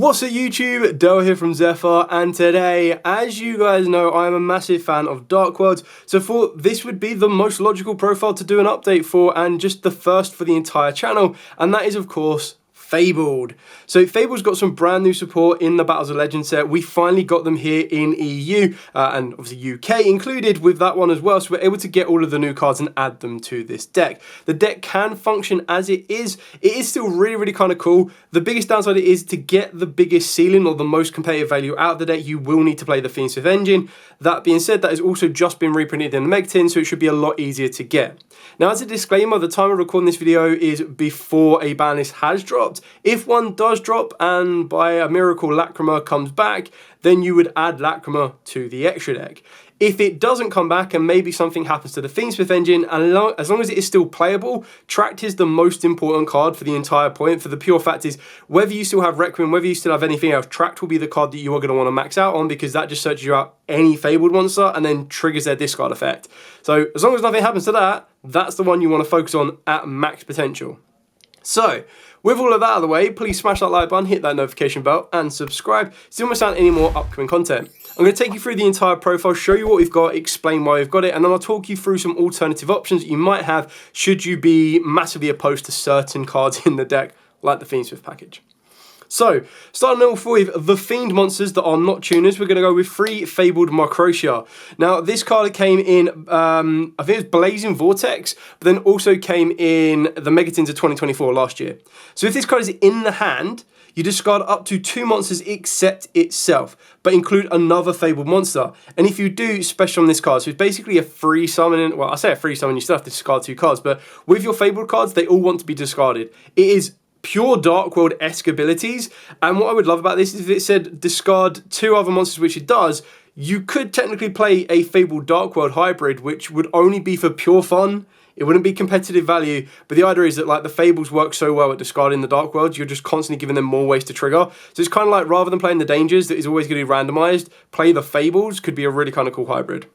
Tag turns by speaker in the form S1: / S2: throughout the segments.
S1: What's up YouTube, Dell here from Zephyr, and today, as you guys know, I am a massive fan of Dark Worlds, so I thought this would be the most logical profile to do an update for, and just the first for the entire channel, and that is of course Fabled. So Fabled's got some brand new support in the Battles of Legends set. We finally got them here in EU, and obviously UK included with that one as well, so we're able to get all of the new cards and add them to this deck. The deck can function as it is. It is still really kind of cool. The biggest downside is to get the biggest ceiling or the most competitive value out of the deck, you will need to play the Fiendsmith Engine. That being said, that has also just been reprinted in the Meg tin, so it should be a lot easier to get. Now, as a disclaimer, the time of recording this video is before a ban list has dropped. If one does drop and by a miracle Lacrima comes back, then you would add Lacrima to the extra deck. If it doesn't come back and maybe something happens to the Fiendsmith Engine, and as long as it is still playable, Tract is the most important card for the entire point. For the pure fact is, whether you still have Requiem, whether you still have anything else, Tract will be the card that you are going to want to max out on, because that just searches you out any Fabled monster and then triggers their discard effect. So as long as nothing happens to that, that's the one you want to focus on at max potential. So, with all of that out of the way, please smash that like button, hit that notification bell, and subscribe so you don't miss out on any more upcoming content. I'm going to take you through the entire profile, show you what we've got, explain why we've got it, and then I'll talk you through some alternative options that you might have should you be massively opposed to certain cards in the deck, like the Fiendsmith package. So, starting off with the Fiend monsters that are not tuners, we're going to go with 3 Fabled Microtia. Now, this card came in, I think it was Blazing Vortex, but then also came in the Megatins of 2024 last year. So if this card is in the hand, you discard up to 2 monsters except itself, but include another Fabled monster. And if you do, special on this card. So it's basically a free summon. Well, I say a free summon, you still have to discard 2 cards, but with your Fabled cards, they all want to be discarded. It is pure Dark World-esque abilities, and what I would love about this is if it said discard 2 other monsters, which it does, you could technically play a Fabled Dark World hybrid, which would only be for pure fun. It wouldn't be competitive value, but the idea is that like the Fables work so well at discarding the Dark Worlds, you're just constantly giving them more ways to trigger. So it's kind of like, rather than playing the Dangers that is always going to be randomized, play the Fables could be a really kind of cool hybrid.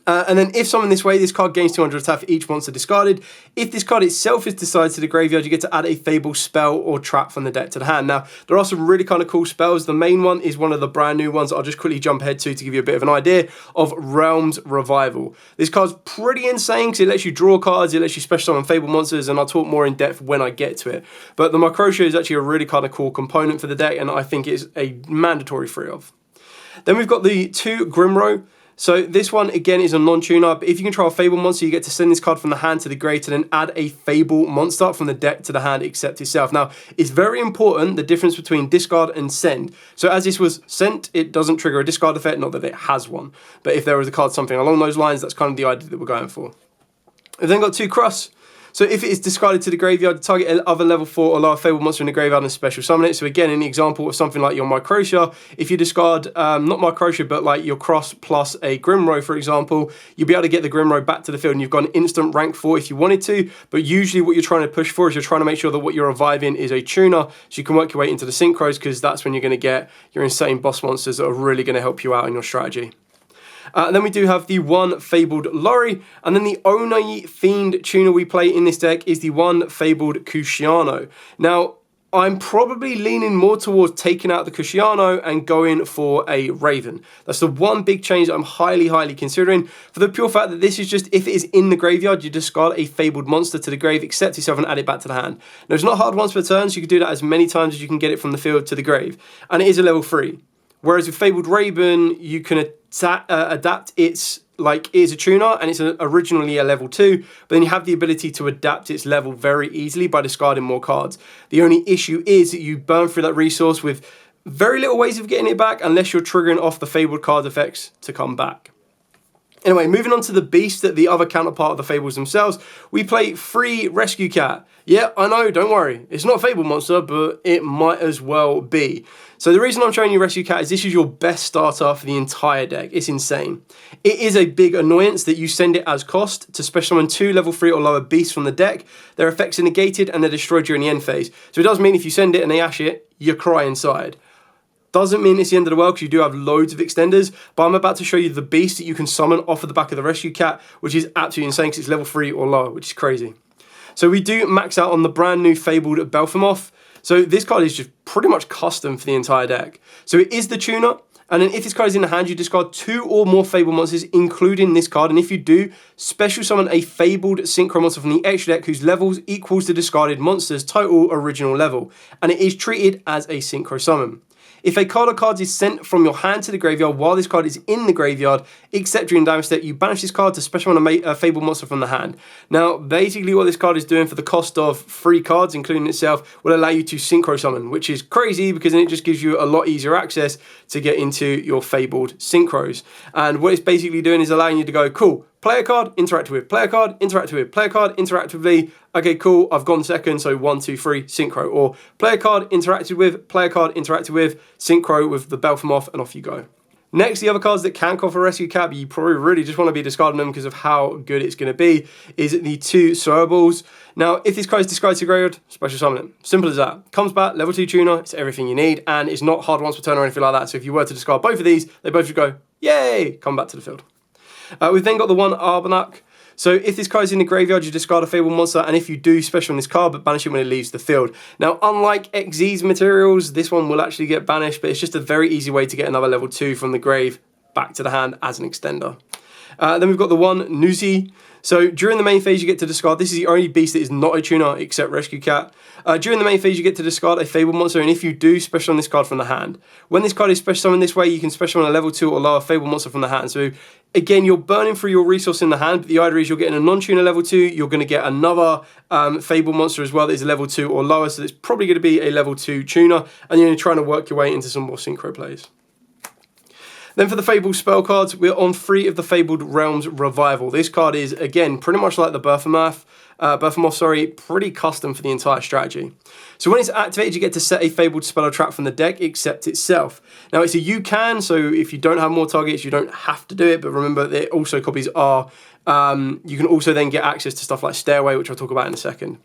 S1: And then if summoned this way, this card gains 200 attack for each monster discarded. If this card itself is decided to the graveyard, you get to add a Fable spell or trap from the deck to the hand. Now, there are some really kind of cool spells. The main one is one of the brand new ones I'll just quickly jump ahead to give you a bit of an idea of Realms Revival. This card's pretty insane because it lets you draw cards, it lets you special summon Fable monsters, and I'll talk more in depth when I get to it. But the Microtia is actually a really kind of cool component for the deck, and I think it's a mandatory 3 of. Then we've got the 2 Grimro. So this one, again, is a non-tuner, but if you control a Fable monster, you get to send this card from the hand to the grave to then add a Fable monster from the deck to the hand except itself. Now, it's very important, the difference between discard and send. So as this was sent, it doesn't trigger a discard effect, not that it has one. But if there was a card something along those lines, that's kind of the idea that we're going for. We've then got 2 Cross. So if it is discarded to the graveyard, target other level 4 or lower Fabled monster in the graveyard and special summon it. So again, in the example of something like your Microtia, if you discard, not Microtia, but like your Cross plus a Grimro, for example, you'll be able to get the Grimro back to the field and you've got an instant rank 4 if you wanted to, but usually what you're trying to push for is you're trying to make sure that what you're reviving is a tuner, so you can work your way into the Synchros, because that's when you're going to get your insane boss monsters that are really going to help you out in your strategy. And then we do have the 1 Fabled Lorry, and then the only Fiend tuner we play in this deck is the 1 Fabled Cusciano. Now, I'm probably leaning more towards taking out the Cusciano and going for a Raven. That's the one big change that I'm highly considering, for the pure fact that this is just, if it is in the graveyard, you discard a Fabled monster to the grave, accept yourself and add it back to the hand. Now, it's not hard once per turn, so you can do that as many times as you can get it from the field to the grave, and it is a level 3. Whereas with Fabled Raven, you can adapt its, like, it is a tuner and it's originally a level 2, but then you have the ability to adapt its level very easily by discarding more cards. The only issue is that you burn through that resource with very little ways of getting it back unless you're triggering off the Fabled card effects to come back. Anyway, moving on to the Beast, the other counterpart of the Fables themselves, we play 3 Rescue Cat. Yeah, I know, don't worry. It's not a Fable monster, but it might as well be. So the reason I'm showing you Rescue Cat is this is your best starter for the entire deck. It's insane. It is a big annoyance that you send it as cost to special summon 2 level 3 or lower beasts from the deck. Their effects are negated and they're destroyed during the end phase. So it does mean if you send it and they ash it, you cry inside. Doesn't mean it's the end of the world because you do have loads of extenders, but I'm about to show you the beast that you can summon off of the back of the Rescue Cat, which is absolutely insane because it's level 3 or lower, which is crazy. So we do max out on the brand new Fabled Belphemoth. So this card is just pretty much custom for the entire deck. So it is the tuner. And then if this card is in the hand, you discard 2 or more Fabled monsters, including this card. And if you do, special summon a Fabled Synchro monster from the extra deck whose levels equals the discarded monster's total original level. And it is treated as a Synchro summon. If a card or cards is sent from your hand to the graveyard while this card is in the graveyard, except during damage step, you banish this card to special summon a Fabled monster from the hand. Now, basically what this card is doing for the cost of 3 cards, including itself, will allow you to Synchro summon, which is crazy because then it just gives you a lot easier access to get into your Fabled Synchros. And what it's basically doing is allowing you to go, cool, play a card, interact with, play a card, interact with, play a card, interactively. Okay, cool, I've gone second, so 1, 2, 3, Synchro. Or play a card, interacted with, play a card, interacted with, Synchro with the bell from off, and off you go. Next, the other cards that can call for Rescue Cat, but you probably really just want to be discarding them because of how good it's going to be, is the 2 Cerebrals. Now, if this card is discarded to graveyard, special summon it. Simple as that. Comes back, level 2 tuner, it's everything you need, and it's not hard once per turn or anything like that, so if you were to discard both of these, they both would go, yay, come back to the field. We've then got the 1 Arbanak. So if this card is in the graveyard, you discard a Fabled monster, and if you do, special on this card, but banish it when it leaves the field. Now, unlike XZ's materials, this one will actually get banished, but it's just a very easy way to get another level 2 from the grave back to the hand as an extender. Then we've got the 1 Nuzi. So during the main phase, you get to discard. This is the only beast that is not a tuner except Rescue Cat. During the main phase, you get to discard a Fabled monster, and if you do, special on this card from the hand. When this card is special summoned this way, you can special on a level 2 or lower Fabled monster from the hand. So again, you're burning through your resource in the hand, but the idea is you're getting a non-tuner level 2, you're going to get another Fabled monster as well that is a level 2 or lower, so it's probably going to be a level 2 tuner, and you're trying to work your way into some more Synchro plays. Then for the Fabled spell cards, we're on 3 of the Fabled Realms Revival. This card is, again, pretty much like the Berthamoth, pretty custom for the entire strategy. So when it's activated, you get to set a Fabled spell or trap from the deck, except itself. Now it's a you can, so if you don't have more targets, you don't have to do it, but remember that also copies are, you can also then get access to stuff like Stairway, which I'll talk about in a second.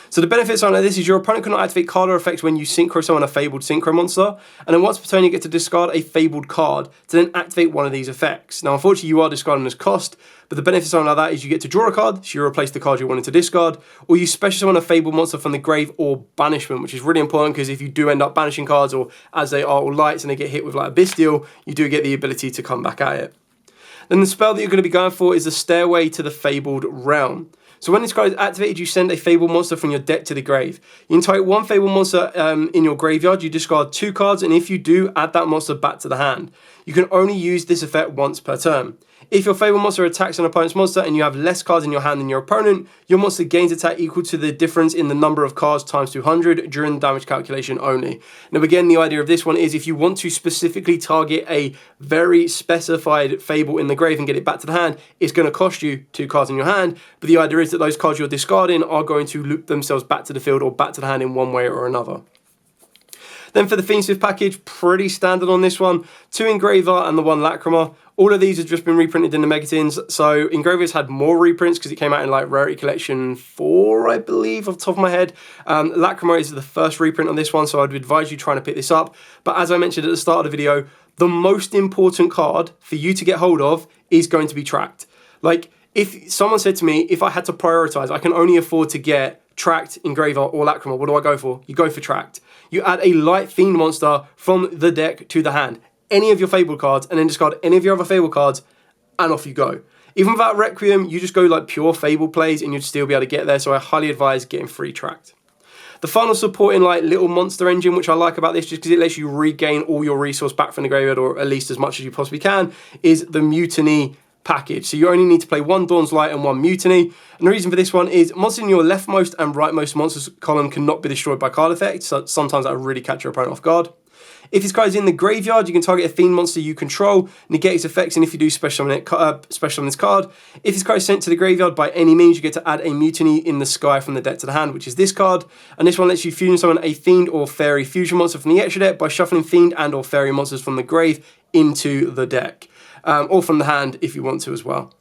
S1: So the benefits on this is your opponent cannot activate card or effects when you Synchro summon a Fabled Synchro monster, and then once per turn you get to discard a Fabled card to then activate one of these effects. Now unfortunately you are discarding as cost, but the benefits on that is you get to draw a card, so you replace the card you wanted to discard, or you special summon a Fabled monster from the grave or banishment, which is really important because if you do end up banishing cards, or as they are all lights and they get hit with like a Bestial, you do get the ability to come back at it. Then the spell that you're going to be going for is the Stairway to the Fabled Realm. So when this card is activated, you send a Fabled monster from your deck to the grave. You can target 1 Fabled monster in your graveyard, you discard 2 cards, and if you do, add that monster back to the hand. You can only use this effect once per turn. If your Fabled monster attacks an opponent's monster and you have less cards in your hand than your opponent, your monster gains attack equal to the difference in the number of cards times 200 during the damage calculation only. Now again, the idea of this one is if you want to specifically target a very specified Fable in the grave and get it back to the hand, it's going to cost you 2 cards in your hand, but the idea is that those cards you're discarding are going to loop themselves back to the field or back to the hand in one way or another. Then for the Fiendsmith package, pretty standard on this one. 2 Engraver and the 1 Lacrima. All of these have just been reprinted in the Megatins. So Engraver's had more reprints because it came out in like Rarity Collection 4, I believe, off the top of my head. Lacrima is the first reprint on this one, so I'd advise you trying to pick this up. But as I mentioned at the start of the video, the most important card for you to get hold of is going to be Tracked. Like, if someone said to me, if I had to prioritize, I can only afford to get Tracked, Engraver, or Lacrima, what do I go for? You go for Tracked. You add a light Fiend monster from the deck to the hand. Any of your Fabled cards, and then discard any of your other Fabled cards, and off you go. Even without Requiem, you just go like pure Fabled plays, and you'd still be able to get there, so I highly advise getting free Tracked. The final supporting like little monster engine, which I like about this just because it lets you regain all your resource back from the graveyard, or at least as much as you possibly can, is the Mutiny Package. So you only need to play 1 Dawn's Light and 1 Mutiny. And the reason for this one is monsters in your leftmost and rightmost monsters column cannot be destroyed by card effects, so sometimes that will really catch your opponent off guard. If this card is in the graveyard, you can target a Fiend monster you control, negate its effects, and if you do, special on this card. If this card is sent to the graveyard by any means, you get to add a Mutiny in the Sky from the deck to the hand, which is this card. And this one lets you fusion summon a Fiend or Fairy fusion monster from the extra deck by shuffling Fiend and or Fairy monsters from the grave into the deck. Or from the hand if you want to as well.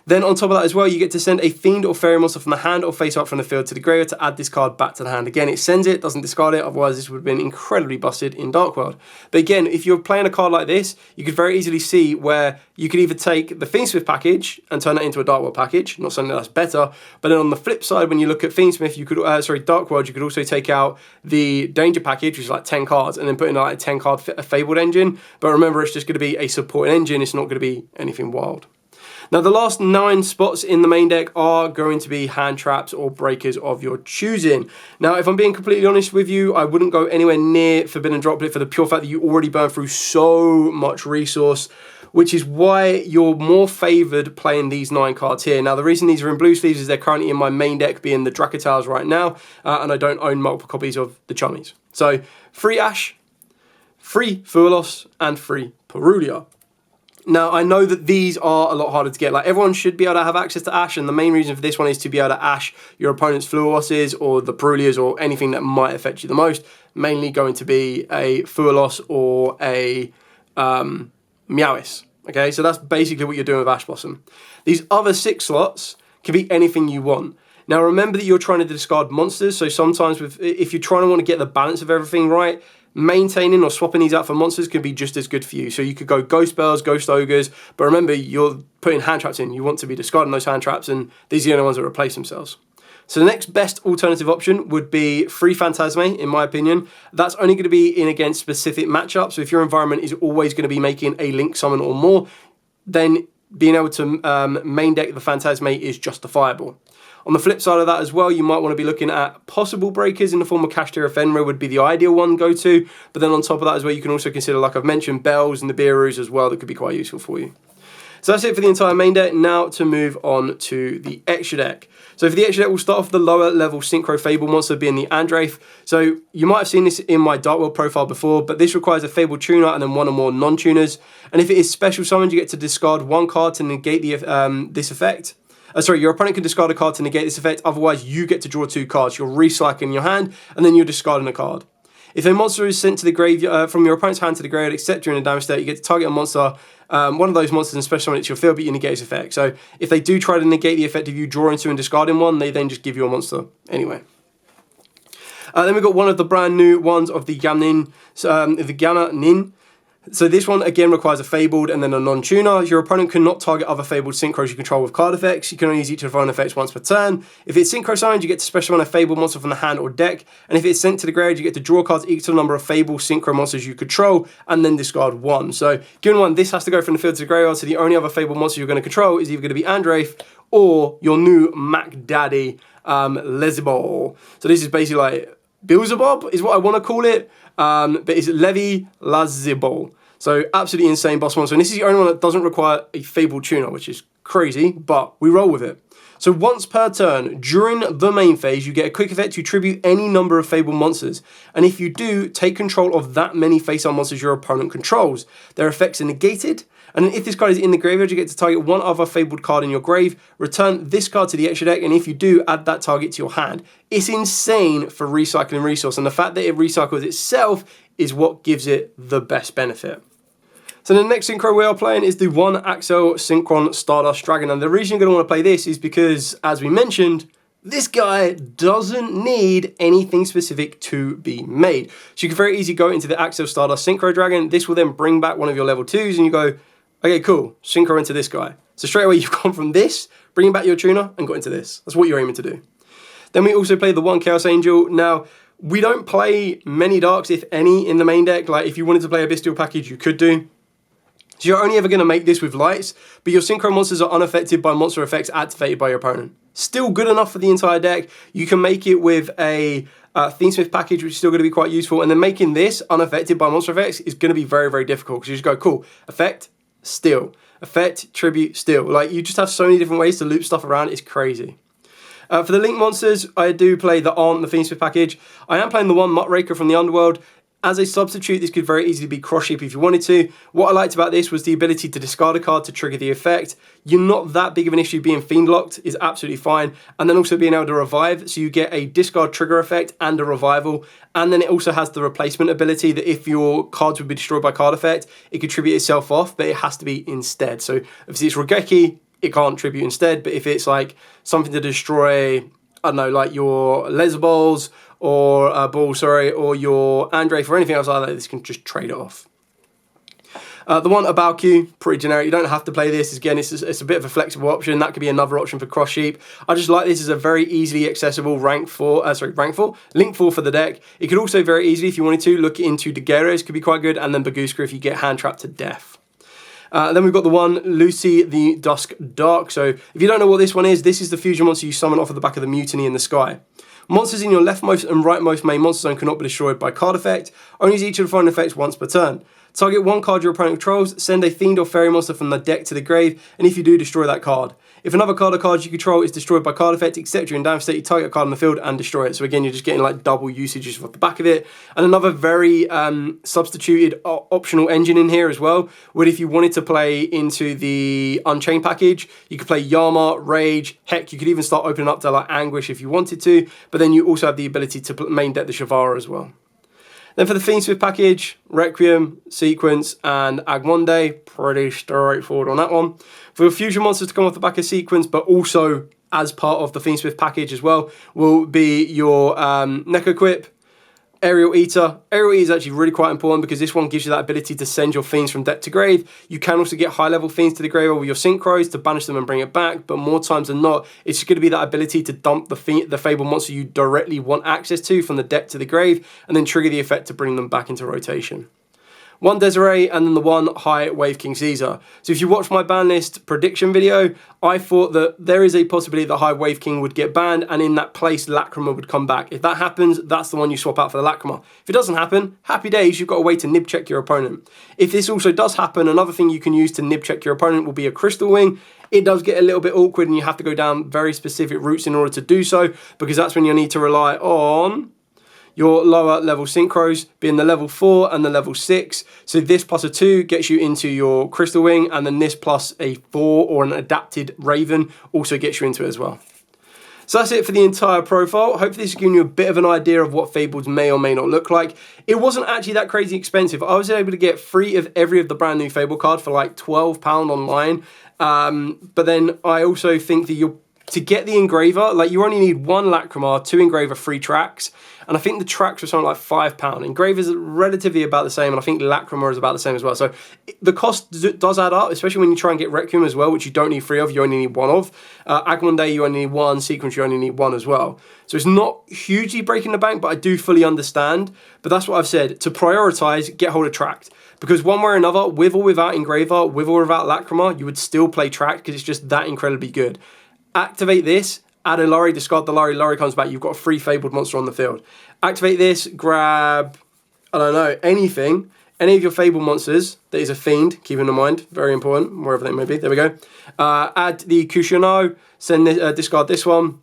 S1: Then on top of that as well, you get to send a Fiend or Fairy monster from the hand or face up from the field to the graveyard to add this card back to the hand. Again, it sends it, doesn't discard it, otherwise this would have been incredibly busted in Dark World. But again, if you're playing a card like this, you could very easily see where you could either take the Fiendsmith package and turn that into a Dark World package, not something that's better, but then on the flip side, when you look at Fiendsmith, you could, Dark World, you could also take out the Danger package, which is like 10 cards, and then put in like a 10 card Fabled Engine. But remember, it's just going to be a supporting engine, it's not going to be anything wild. Now, the last 9 spots in the main deck are going to be hand traps or breakers of your choosing. Now, if I'm being completely honest with you, I wouldn't go anywhere near Forbidden Droplet for the pure fact that you already burn through so much resource, which is why you're more favoured playing these 9 cards here. Now, the reason these are in blue sleeves is they're currently in my main deck, being the Dracotals right now, and I don't own multiple copies of the Chummies. So, free Ash, free Fuelos, and free Perulia. Now, I know that these are a lot harder to get. Like, everyone should be able to have access to Ash, and the main reason for this one is to be able to Ash your opponent's Fluoroses or the Perulias or anything that might affect you the most. Mainly going to be a Fuelos or a Meowis. Okay, so that's basically what you're doing with Ash Blossom. These other 6 slots can be anything you want. Now, remember that you're trying to discard monsters, so sometimes if you're trying to want to get the balance of everything right, maintaining or swapping these out for monsters can be just as good for you. So you could go Ghost Bells, Ghost Ogres, but remember, you're putting hand traps in. You want to be discarding those hand traps, and these are the only ones that replace themselves. So the next best alternative option would be free Phantasme, in my opinion. That's only going to be in against specific matchups. So if your environment is always going to be making a Link Summon or more, then being able to main deck the Phantasme is justifiable. On the flip side of that as well, you might want to be looking at possible breakers in the form of Kashtira Fenrir would be the ideal one go to. But then on top of that as well, you can also consider, like I've mentioned, Bells and the Beerus as well that could be quite useful for you. So that's it for the entire main deck. Now to move on to the extra deck. So for the extra deck, we'll start off the lower level Synchro Fable monster being the Andraith. So you might have seen this in my Dark World profile before, but this requires a Fabled Tuner and then 1 or more non-tuners. And if it is special summoned, you get to discard 1 card to negate the this effect. Your opponent can discard a card to negate this effect, otherwise you get to draw 2 cards. You're recycling your hand, and then you're discarding a card. If a monster is sent to the graveyard from your opponent's hand to the graveyard, except during a damage state, you get to target a monster, one of those monsters, and special summon it to your field, but you negate its effect. So if they do try to negate the effect of you drawing 2 and discarding 1, they then just give you a monster anyway. Then we've got one of the brand new ones of the Ganon Nin. So this one, again, requires a Fabled and then a non-tuner. Your opponent cannot target other Fabled Synchros you control with card effects. You can only use each of their own effects once per turn. If it's Synchro summoned, you get to special summon a Fabled monster from the hand or deck. And if it's sent to the graveyard, you get to draw cards equal to the number of Fabled Synchro monsters you control and then discard 1. So given one, this has to go from the field to the graveyard, so the only other Fabled monster you're going to control is either going to be Andraith or your new Mac Daddy, Lezibol. So this is basically like Beelzebub is what I want to call it, but it's Levi Lazibol. So absolutely insane boss monster, and this is the only one that doesn't require a Fabled Tuner, which is crazy, but we roll with it. So once per turn, during the main phase, you get a quick effect to tribute any number of Fabled monsters, and if you do, take control of that many face-up monsters your opponent controls. Their effects are negated, and then if this card is in the graveyard, you get to target 1 other Fabled card in your grave, return this card to the extra deck, and if you do, add that target to your hand. It's insane for recycling resource, and the fact that it recycles itself is what gives it the best benefit. So the next Synchro we are playing is the 1 Axel Synchron Stardust Dragon, and the reason you're going to want to play this is because, as we mentioned, this guy doesn't need anything specific to be made. So you can very easily go into the Axel Stardust Synchro Dragon. This will then bring back one of your level 2s, and you go, okay, cool, Synchro into this guy. So straight away you've gone from this, bringing back your tuner, and got into this. That's what you're aiming to do. Then we also play the 1 Chaos Angel. Now, we don't play many Darks, if any, in the main deck. Like, if you wanted to play a Bestial package, you could do. So you're only ever going to make this with lights, but your Synchro monsters are unaffected by monster effects activated by your opponent. Still good enough for the entire deck. You can make it with a Fiendsmith package, which is still going to be quite useful, and then making this unaffected by monster effects is going to be very, very difficult, because you just go, cool, effect, still, effect, tribute, still. Like, you just have so many different ways to loop stuff around, it's crazy. For the Link monsters, I do play the Fiendsmith package. I am playing the 1 Muckraker from the Underworld. As a substitute, this could very easily be cross-ship if you wanted to. What I liked about this was the ability to discard a card to trigger the effect. You're not that big of an issue being fiend locked is absolutely fine. And then also being able to revive, so you get a discard trigger effect and a revival. And then it also has the replacement ability that if your cards would be destroyed by card effect, it could tribute itself off, but it has to be instead. So obviously it's Rogeki it can't tribute instead. But if it's like something to destroy, I don't know, like your laser balls or or your Andrafe or anything else like that, this can just trade it off. The one about Q, pretty generic. You don't have to play this. Again, it's a bit of a flexible option. That could be another option for cross sheep. I just like this as a very easily accessible Link 4 for the deck. It could also very easily, if you wanted to, look into Daguerreo's, could be quite good, and then Baguskra if you get hand trapped to death. Then we've got the one, Lucy the Dusk Dark. So if you don't know what this one is, this is the fusion monster you summon off of the back of the Mutiny in the Sky. Monsters in your leftmost and rightmost main monster zone cannot be destroyed by card effect. Only use each of the following effects once per turn. Target one card your opponent controls, send a fiend or fairy monster from the deck to the grave, and if you do, destroy that card. If another card or cards you control is destroyed by card effect, except you're in damage state, you target a card on the field and destroy it. So again, you're just getting like double usages off the back of it. And another very substituted optional engine in here as well, where if you wanted to play into the Unchained package, you could play Yama, Rage, heck, you could even start opening up to like Anguish if you wanted to, but then you also have the ability to main deck the Shavara as well. Then for the Fiendsmith package, Requiem, Sequence, and Agmonde, pretty straightforward on that one. For fusion monsters to come off the back of Sequence, but also as part of the Fiendsmith package as well, will be your Nekoquip, Aerial Eater. Aerial Eater is actually really quite important because this one gives you that ability to send your fiends from deck to grave. You can also get high level fiends to the grave with your Synchros to banish them and bring it back, but more times than not, it's just going to be that ability to dump the Fabled monster you directly want access to from the deck to the grave, and then trigger the effect to bring them back into rotation. One Desiree, and then the one High Wave King Caesar. So if you watch my ban list prediction video, I thought that there is a possibility that High Wave King would get banned, and in that place, Lacrima would come back. If that happens, that's the one you swap out for the Lacrima. If it doesn't happen, happy days, you've got a way to nib check your opponent. If this also does happen, another thing you can use to nib check your opponent will be a Crystal Wing. It does get a little bit awkward, and you have to go down very specific routes in order to do so, because that's when you need to rely on your lower level Synchros, being the level 4 and the level 6. So this plus a 2 gets you into your Crystal Wing, and then this plus a 4 or an adapted Raven also gets you into it as well. So that's it for the entire profile. Hopefully this has given you a bit of an idea of what Fabled may or may not look like. It wasn't actually that crazy expensive. I was able to get 3 of every of the brand new Fabled card for like £12 online. But then I also think that to get the engraver, like you only need 1 Lacrima, 2 engraver, 3 tracks. And I think the tracks were something like £5. Engravers are relatively about the same, and I think Lacrima is about the same as well. So the cost does add up, especially when you try and get Requiem as well, which you don't need 3 of, you only need 1 of. Agmonde, you only need 1. Sequence, you only need 1 as well. So it's not hugely breaking the bank, but I do fully understand. But that's what I've said. To prioritise, get hold of Tracked. Because one way or another, with or without Engraver, with or without Lacrima, you would still play Tracked because it's just that incredibly good. Activate this, add a Lurry, discard the Lurry, Lurry comes back, you've got a free Fabled monster on the field. Activate this, grab, I don't know, anything, any of your Fabled monsters that is a fiend, keep in mind, very important, wherever they may be, there we go. Add the Kushino, send this, discard this one,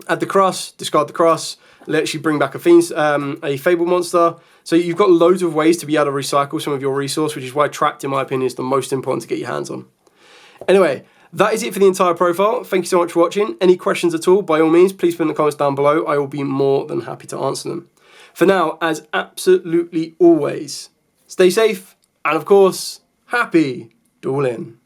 S1: add the Cross, discard the Cross, lets you bring back a Fabled monster. So you've got loads of ways to be able to recycle some of your resource, which is why Tracked, in my opinion, is the most important to get your hands on. Anyway, that is it for the entire profile. Thank you so much for watching. Any questions at all, by all means, please put in the comments down below. I will be more than happy to answer them. For now, as absolutely always, stay safe and, of course, happy dueling.